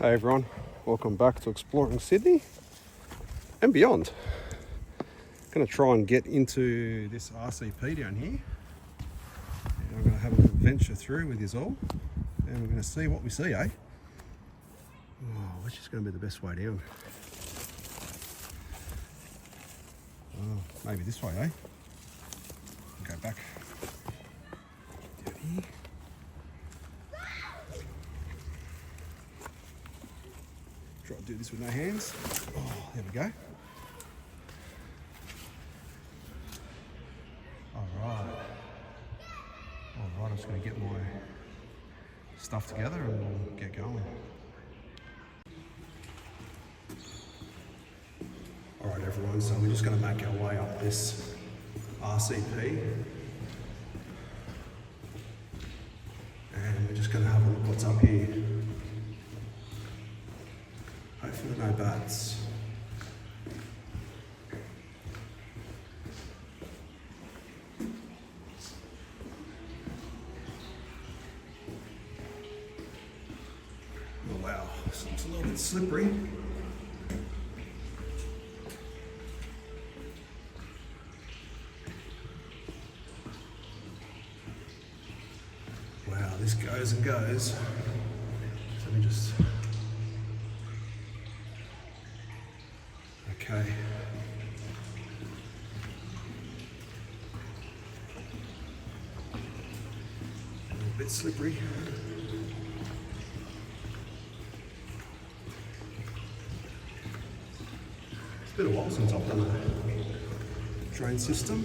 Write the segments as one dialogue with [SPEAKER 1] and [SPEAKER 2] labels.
[SPEAKER 1] Hey everyone, welcome back to Exploring Sydney and beyond. Going to try and get into this RCP down here. And I'm going to have a little venture through with you all and we're going to see what we see, eh? Oh, which is going to be the best way down? Oh, maybe this way, eh? Go back down here. Try to do this with no hands. Oh, there we go. Alright, I'm just going to get my stuff together and we'll get going. Alright everyone, so we're just going to make our way up this RCP. And we're just going to have a look what's up here. Hopefully no bats. Oh wow, it's a little bit slippery. Wow, this goes and goes. So let me just... Okay. A little bit slippery. It's been a while since I've done a drain system.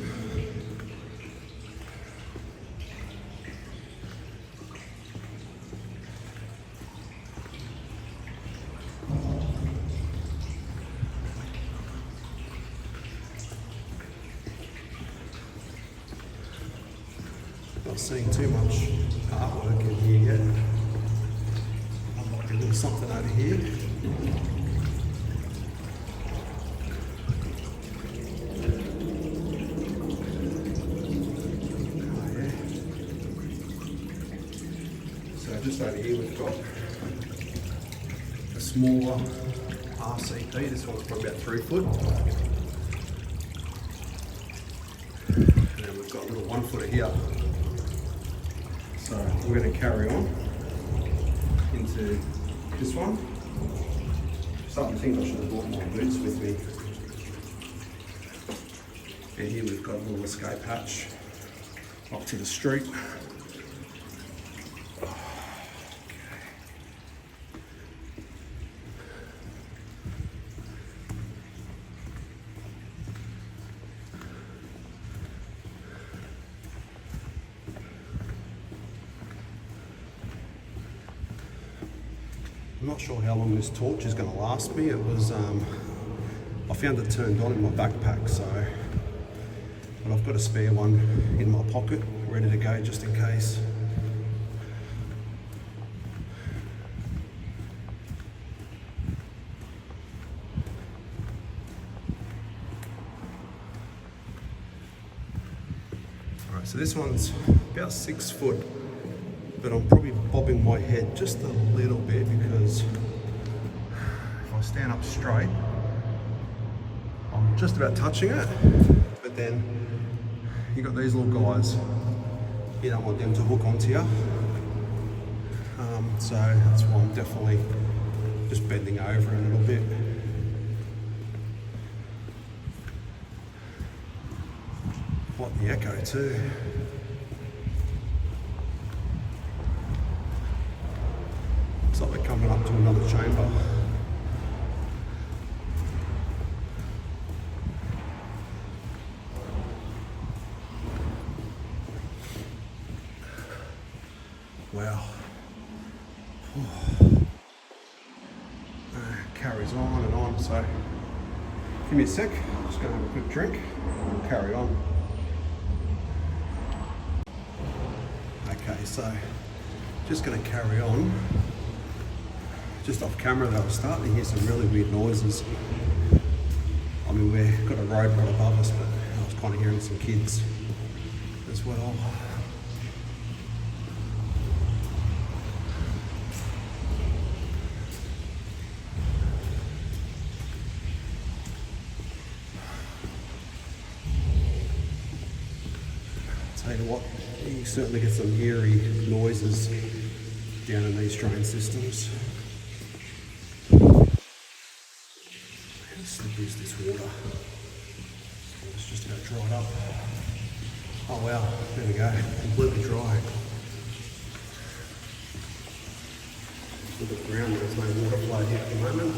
[SPEAKER 1] Not seeing too much artwork in here yet. I'd like a little something over here. Oh yeah. So just over here we've got a smaller RCP. This one's probably about 3 foot. And then we've got a little 1 footer here. So we're going to carry on into this one. Starting to think I should have brought my boots with me. And here we've got a little escape hatch up to the street. I'm not sure how long this torch is going to last me. It was, I found it turned on in my backpack, so, but I've got a spare one in my pocket, ready to go just in case. Alright, so this one's about 6 foot. But I'm probably bobbing my head just a little bit because if I stand up straight, I'm just about touching it. But then you got these little guys, you don't want them to hook onto you. So that's why I'm definitely just bending over a little bit. What the echo too. Looks like we're coming up to another chamber. Wow. Carries on and on, so give me a sec, just gonna have a quick drink and we'll carry on. Okay, so just gonna carry on. Just off camera though, I was starting to hear some really weird noises. I mean, we've got a road right above us, but I was kind of hearing some kids as well. you what, you certainly get some eerie noises down in these drain systems. How slippery is this water? It's just about dried up. Oh wow, there we go, completely dry. Look at the ground, there's no water flow here at the moment.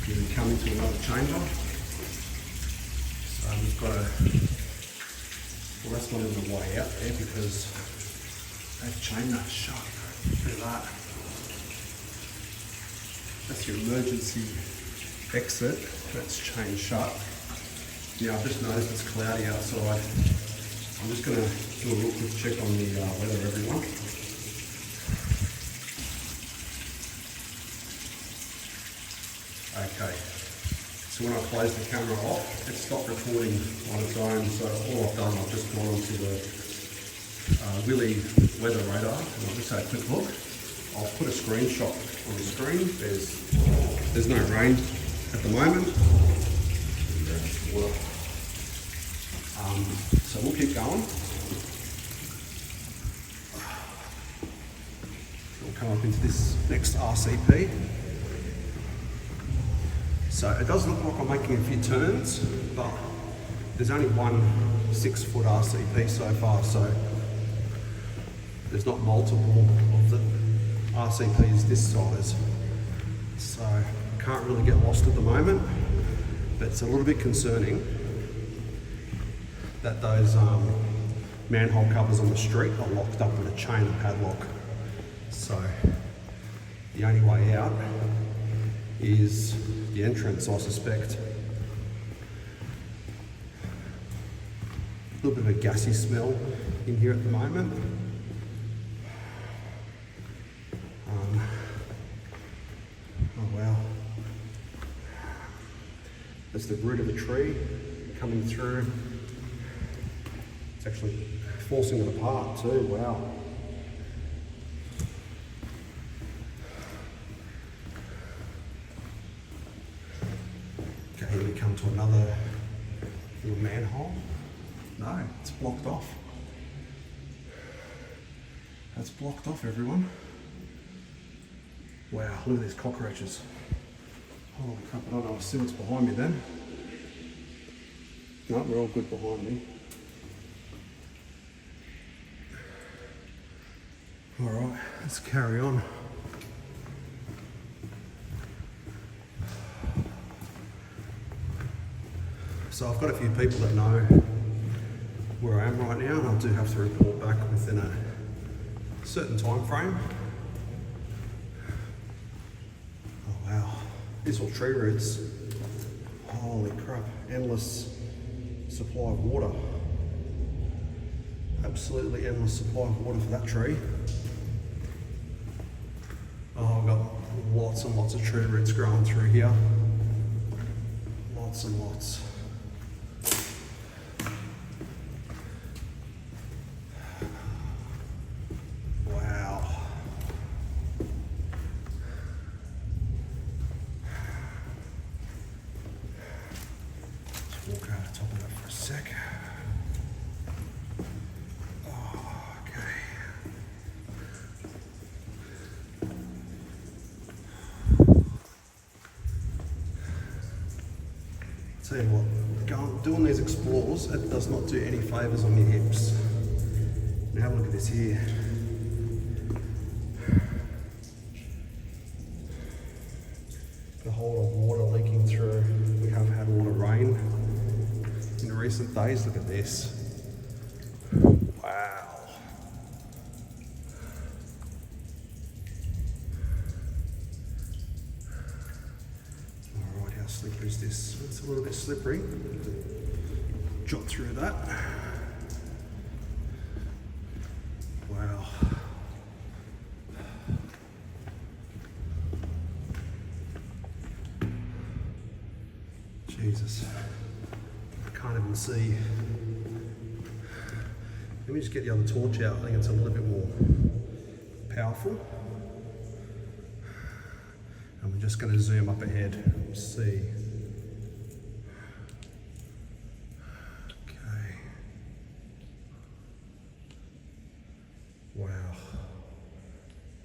[SPEAKER 1] Here we come into another chamber. So we've got a, well that's not even the way out there because they've chained that shut. Look at that. That's your emergency exit. That's chained shut. Now I've just noticed it's cloudy outside. I'm just going to do a real quick check on the weather, everyone. Okay, so when I closed the camera off, it stopped recording on its own. So all I've done, I've just gone onto the Willy weather radar and I'll just have a quick look. I'll put a screenshot on the screen. There's no rain at the moment. So we'll keep going. We'll come up into this next RCP. So it does look like I'm making a few turns, but there's only one 6-foot RCP so far, so there's not multiple of the RCPs this size. So I can't really get lost at the moment, but it's a little bit concerning that those manhole covers on the street are locked up with a chain and padlock. So the only way out is the entrance, I suspect. A little bit of a gassy smell in here at the moment. Oh wow. That's the root of a tree coming through. It's actually forcing it apart too, wow. Okay, here we come to another little manhole. No, it's blocked off. That's blocked off, everyone. Wow, look at these cockroaches. Holy crap, I don't know, I'll see what's behind me then. No, we're all good behind me. All right, let's carry on. So I've got a few people that know where I am right now, and I do have to report back within a certain time frame. Oh wow, these are tree roots. Holy crap, endless supply of water. Absolutely endless supply of water for that tree. Oh, I've got lots and lots of tree roots growing through here. Lots and lots. Wow. Let's walk over the top of that for a sec. Tell you what, doing these explores, it does not do any favours on your hips. Now have a look at this here. Got a whole lot of water leaking through. We have had a lot of rain in recent days. Look at this. Wow. How slippery is this? It's a little bit slippery. Jot through that. Wow. Jesus. I can't even see. Let me just get the other torch out. I think it's a little bit more powerful. just going to zoom up ahead and see. Okay. Wow.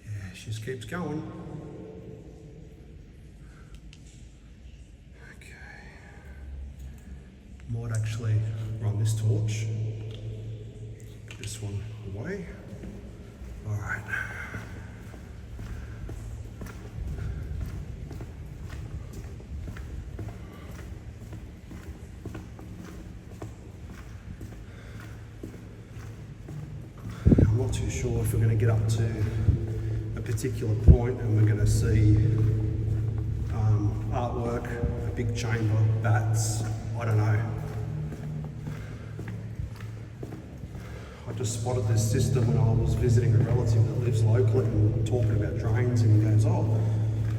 [SPEAKER 1] Yeah, she just keeps going. Okay. Might actually run this torch. Get this one away. All right. I'm not too sure if we're going to get up to a particular point and we're going to see artwork, a big chamber, bats, I don't know. I just spotted this system when I was visiting a relative that lives locally and we were talking about drains, and he goes, oh,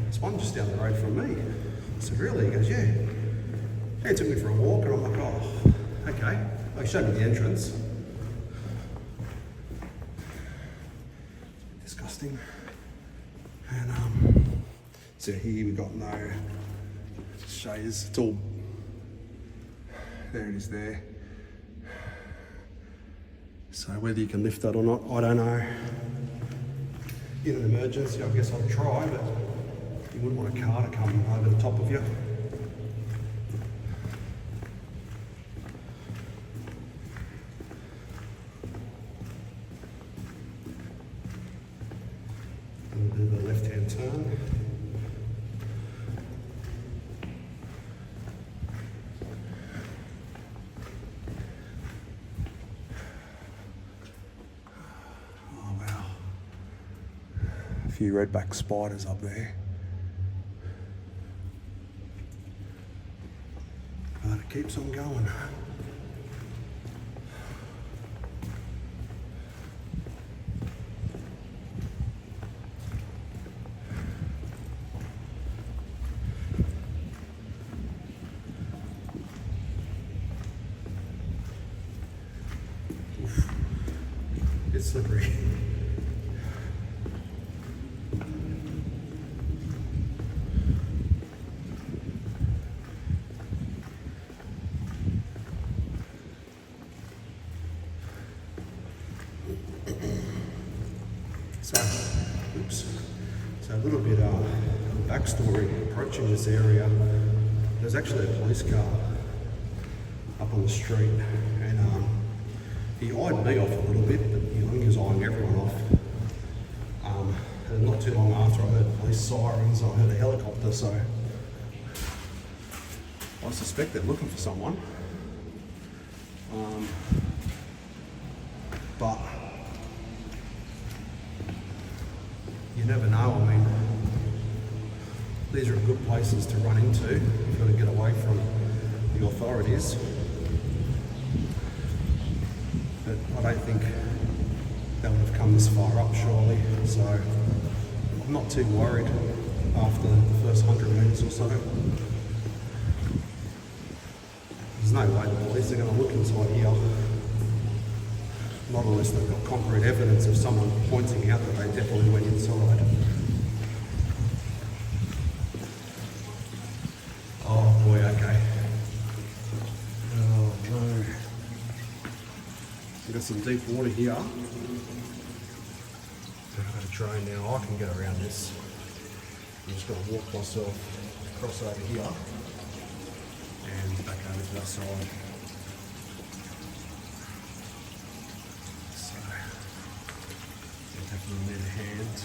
[SPEAKER 1] there's one just down the road from me. I said, really? He goes, yeah. He took me for a walk and I'm like, oh, okay. He showed me the entrance. Disgusting. And so here we got no shades. It's all, there it is there. So whether you can lift that or not, I don't know. In an emergency, I guess I'd try, but you wouldn't want a car to come over the top of you. A little bit of a left-hand turn. A few redback spiders up there. But it keeps on going. Oof. It's slippery. So a little bit of backstory approaching this area. There's actually a police car up on the street, and he eyed me off a little bit, but I think he was eyeing everyone off. And not too long after, I heard police sirens, I heard a helicopter, so I suspect they're looking for someone. But you never know. I mean, these are good places to run into. You've got to get away from the authorities. But I don't think they would have come this far up, surely. So I'm not too worried after the first 100 metres or so. There's no way the police are going to look inside here. Not unless they've got concrete evidence of someone pointing out that they definitely went inside. Oh boy, okay. Oh no. We've got some deep water here. I've got a drone now, I can get around this. I'm just going to walk myself across over here and back over to that side. Definitely need a hand.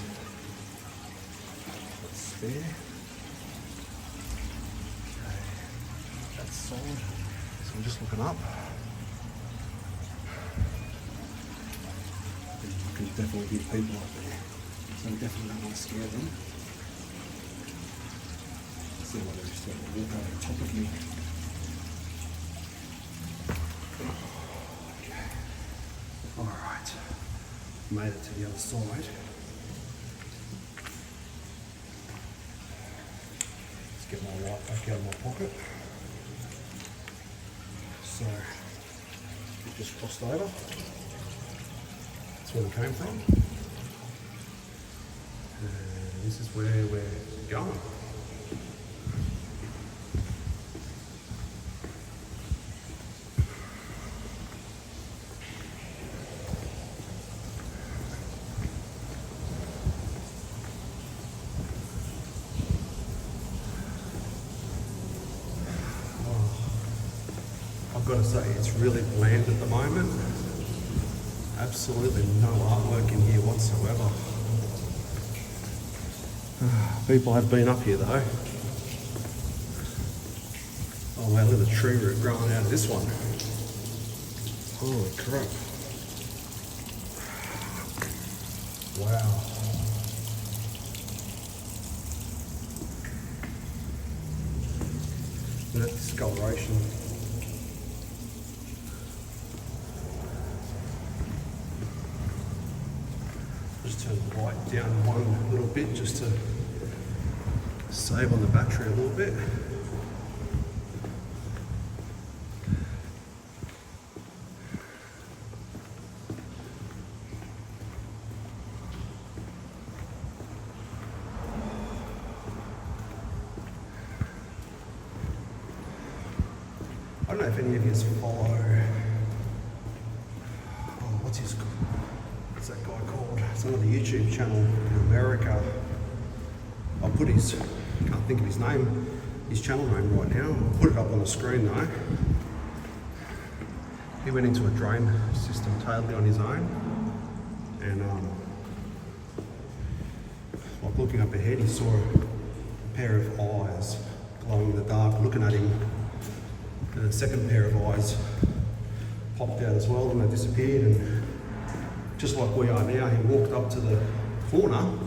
[SPEAKER 1] That's spare. Okay, that's solid. So I'm just looking up. You can definitely hear people up there. So I definitely don't want to scare them. See what they're just going to walk over the top of me. Okay. Alright. Made it to the other side. Let's get my light back out of my pocket. So, we just crossed over. That's where we came from. And this is where we're going. I've got to say, it's really bland at the moment. Absolutely no artwork in here whatsoever. People have been up here though. Oh wow, look at the tree root growing out of this one. Holy crap. Wow. Look at that discoloration. Just turn the light down one little bit just to save on the battery a little bit. I don't know if any of you follow, what's that guy called? It's another YouTube channel in America. I'll put his, I can't think of his name, his channel name right now. I'll put it up on the screen though. He went into a drain system totally on his own, and like looking up ahead, he saw a pair of eyes glowing in the dark looking at him. And the second pair of eyes popped out as well and they disappeared, and just like we are now, he walked up to the corner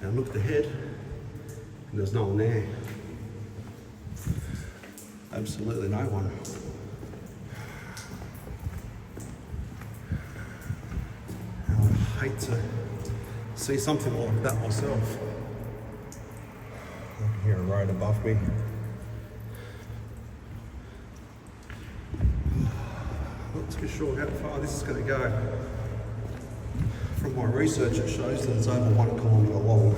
[SPEAKER 1] and looked ahead and there's no one there. Absolutely no one. I'd hate to see something like that myself. I can hear a road above me. Not too sure how far this is going to go. From my research, it shows that it's over 1 kilometre long.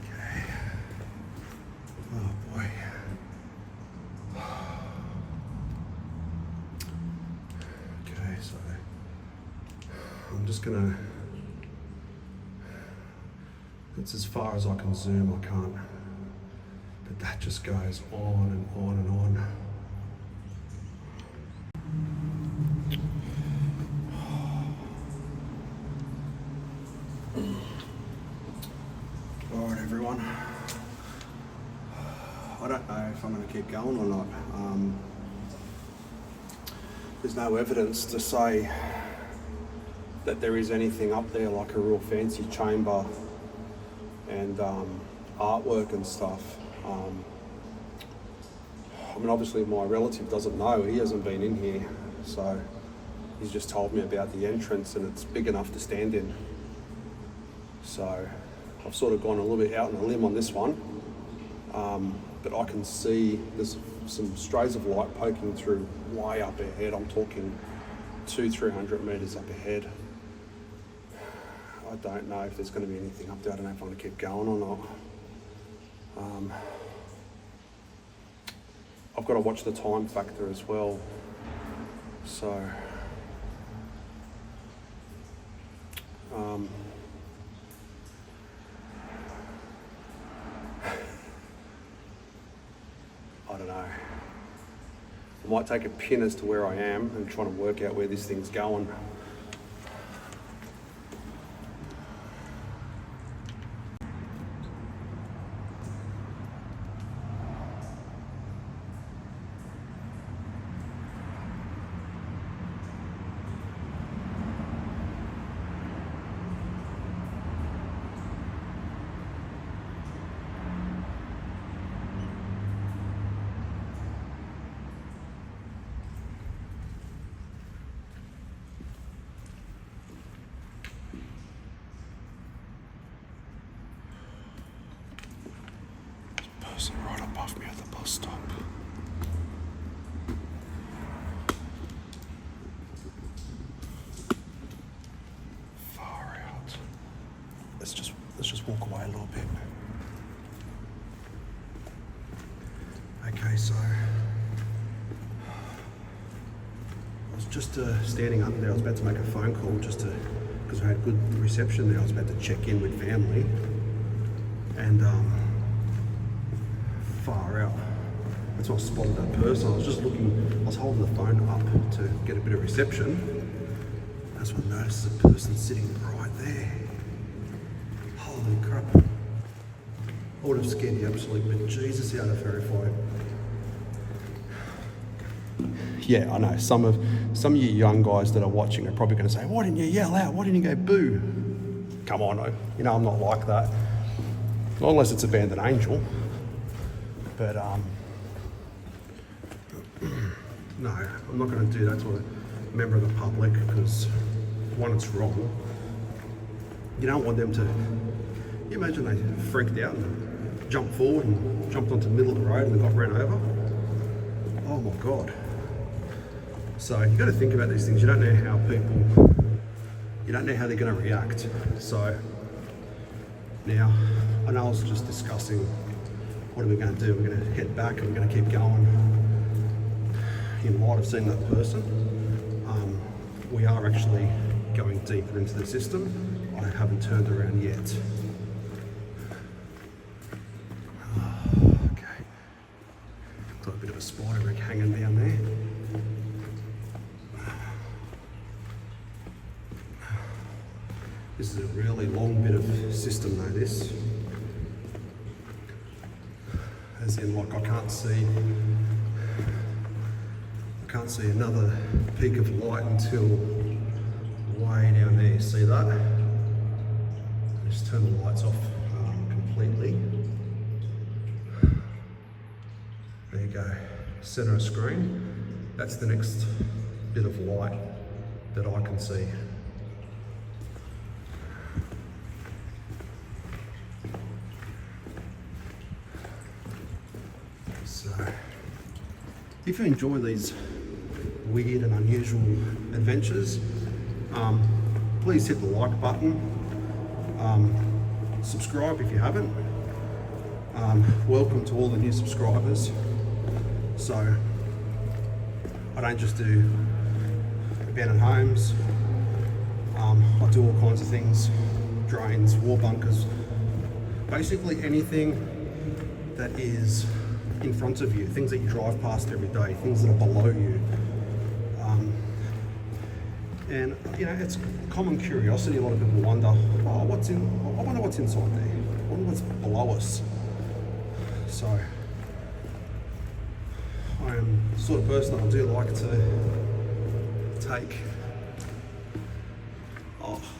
[SPEAKER 1] Okay. Oh boy. Okay, so I'm just going to. That's as far as I can zoom. I can't. But that just goes on and on and on. All right, everyone. I don't know if I'm going to keep going or not. There's no evidence to say that there is anything up there like a real fancy chamber and artwork and stuff. I mean, obviously my relative doesn't know, he hasn't been in here, so he's just told me about the entrance and it's big enough to stand in. So I've sort of gone a little bit out on a limb on this one, but I can see there's some strays of light poking through way up ahead. I'm talking 200-300 metres up ahead. I don't know if there's going to be anything up there. I don't know if I'm going to keep going or not. I've got to watch the time factor as well. So, I don't know. I might take a pin as to where I am and try to work out where this thing's going. Person right above me at the bus stop. Far out. Let's just walk away a little bit. Okay, so I was just standing under there. I was about to make a phone call just to, because I had good reception there. I was about to check in with family, and far out. That's when I spotted that person. I was just looking, I was holding the phone up to get a bit of reception. That's when I noticed a person sitting right there. Holy crap. I would have scared the absolute bejesus out of her if I... Yeah, I know, some of you young guys that are watching are probably going to say, why didn't you yell out? Why didn't you go boo? Come on, I'm not like that. Not unless it's Abandoned Angel. But, no, I'm not going to do that to a member of the public because, one, it's wrong. You don't want them to... You imagine they freaked out and jumped forward and jumped onto the middle of the road and got ran over. Oh my God. So you got to think about these things. You don't know how you don't know how they're going to react. So now, I know I was just discussing what are we going to do. We're going to head back and we're going to keep going. You might have seen that person. We are actually going deeper into the system. I haven't turned around yet. Okay. Got a bit of a spider web hanging down there. This is a really long bit of system though, this. As in, like, I can't see another peak of light until way down there. See that? Just turn the lights off completely. There you go. Center of screen. That's the next bit of light that I can see. So, if you enjoy these weird and unusual adventures, please hit the like button. Subscribe if you haven't. Welcome to all the new subscribers. So, I don't just do abandoned homes. I do all kinds of things: drains, war bunkers, basically anything that is in front of you, things that you drive past every day, things that are below you. And it's common curiosity. A lot of people wonder, I wonder what's inside there. I wonder what's below us. So I am the sort of person that I do like to take,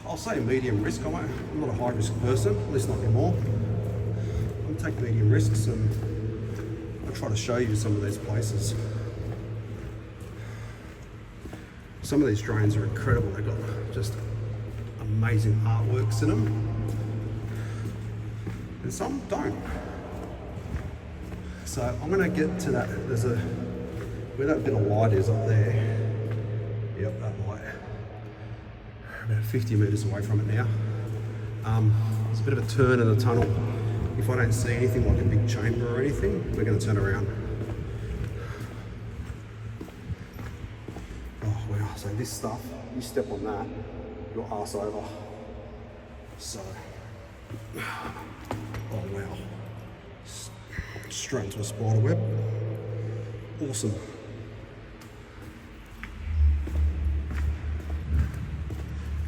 [SPEAKER 1] I'll say medium risk. I'm not a high risk person, at least not anymore. I take medium risks and I try to show you some of these places. Some of these drains are incredible. They've got just amazing artworks in them, and some don't. So I'm going to get to that. There's where that bit of light is up there. Yep, that light. About 50 metres away from it now. There's a bit of a turn in the tunnel. If I don't see anything like a big chamber or anything, we're going to turn around. So this stuff, you step on that, you're arse over. So, oh wow. Straight into a spider web. Awesome.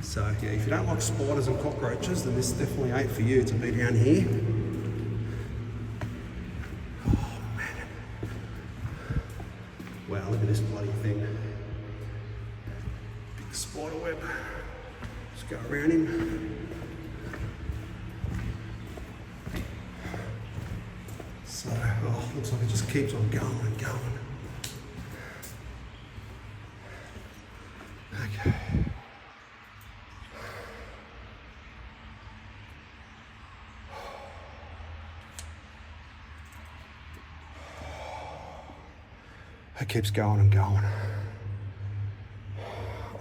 [SPEAKER 1] So yeah, if you don't like spiders and cockroaches, then this definitely ain't for you to be down here. Oh man. Wow, look at this bloody thing. Spider web. Just go around him. So, looks like it just keeps on going and going. Okay. It keeps going and going.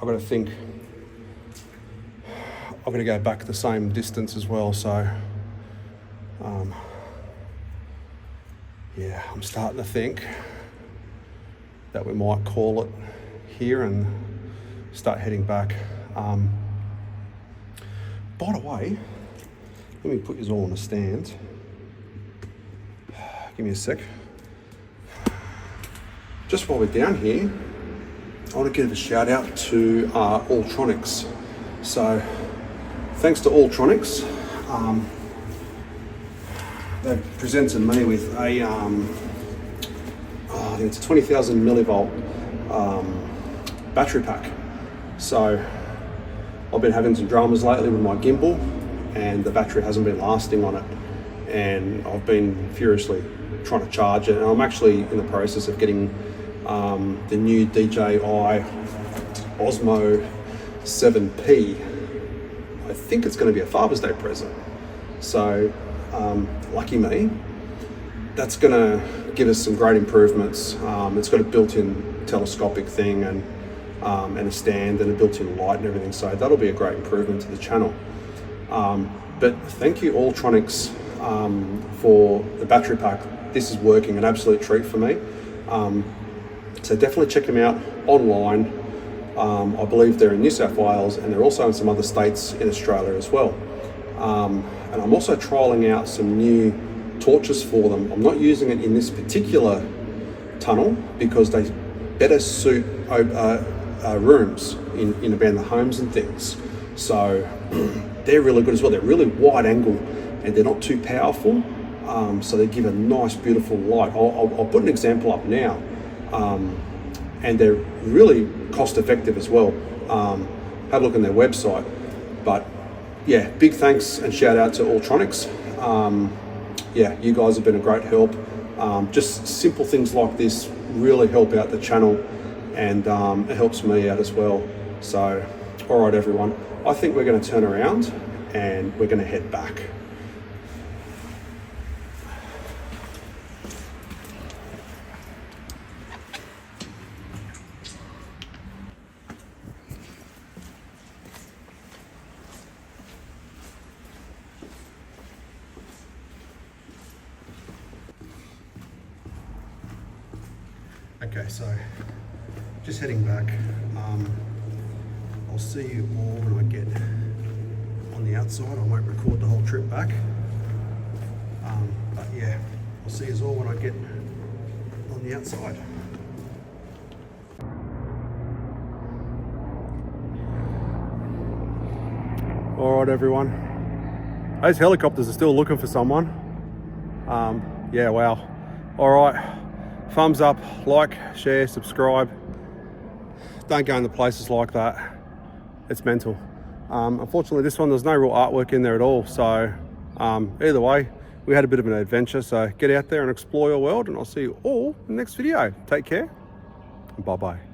[SPEAKER 1] I've got to think, I've got to go back the same distance as well, so yeah, I'm starting to think that we might call it here and start heading back. By the way, let me put you all on a stand. Give me a sec. Just while we're down here, I want to give a shout out to Altronics. So thanks to Altronics, they've presented me with a, I think it's a 20,000 millivolt battery pack. So I've been having some dramas lately with my gimbal, and the battery hasn't been lasting on it, and I've been furiously trying to charge it, and I'm actually in the process of getting the new DJI Osmo 7P. I think it's going to be a Father's Day present, so lucky me. That's going to give us some great improvements. It's got a built-in telescopic thing and a stand and a built-in light and everything, so that'll be a great improvement to the channel. But thank you Altronics for the battery pack. This is working, an absolute treat for me. So definitely check them out online. I believe they're in New South Wales, and they're also in some other states in Australia as well. And I'm also trialing out some new torches for them. I'm not using it in this particular tunnel because they better suit rooms in abandoned homes and things. So they're really good as well. They're really wide angle and they're not too powerful. So they give a nice, beautiful light. I'll put an example up now. And they're really cost effective as well. Have a look on their website. But yeah, big thanks and shout out to Altronics. Yeah, you guys have been a great help. Just simple things like this really help out the channel, and it helps me out as well. So, all right, everyone, I think we're going to turn around and we're going to head back. Okay, so just heading back. I'll see you all when I get on the outside. I won't record the whole trip back. But yeah, I'll see you all when I get on the outside. All right, everyone. Those helicopters are still looking for someone. Yeah, wow. All right. Thumbs up, like, share, subscribe. Don't go into places like that. It's mental. Unfortunately, this one, there's no real artwork in there at all. So either way, we had a bit of an adventure. So get out there and explore your world, and I'll see you all in the next video. Take care. Bye-bye.